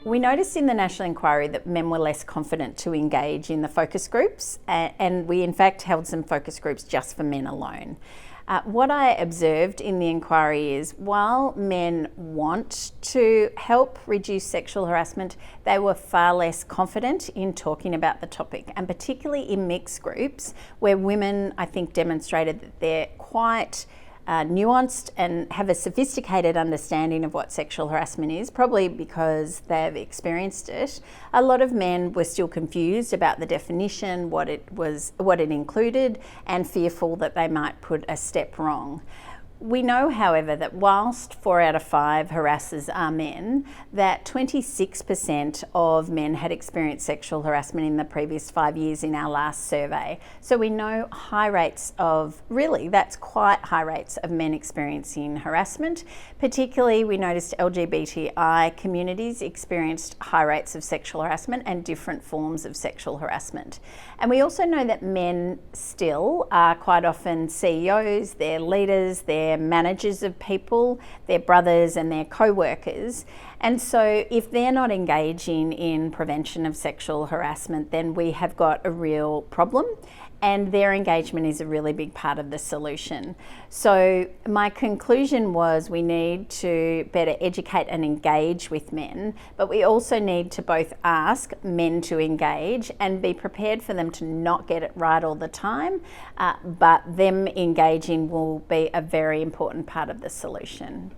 We noticed in the national inquiry that men were less confident to engage in the focus groups, and we in fact held some focus groups just for men alone. What I observed in the inquiry is while men want to help reduce sexual harassment, they were far less confident in talking about the topic, and particularly in mixed groups where women, I think, demonstrated that they're quite nuanced and have a sophisticated understanding of what sexual harassment is, probably because they've experienced it. A lot of men were still confused about the definition, what it included, and fearful that they might put a step wrong. We know, however, that whilst 4 out of 5 harassers are men, that 26% of men had experienced sexual harassment in the previous 5 years in our last survey. So we know that's quite high rates of men experiencing harassment. Particularly, we noticed LGBTI communities experienced high rates of sexual harassment and different forms of sexual harassment. And we also know that men still are quite often CEOs, they're leaders, they're managers of people, their brothers and their co-workers. And so if they're not engaging in prevention of sexual harassment, then we have got a real problem, and their engagement is a really big part of the solution. So my conclusion was we need to better educate and engage with men, but we also need to both ask men to engage and be prepared for them to not get it right all the time, but them engaging will be a very important part of the solution.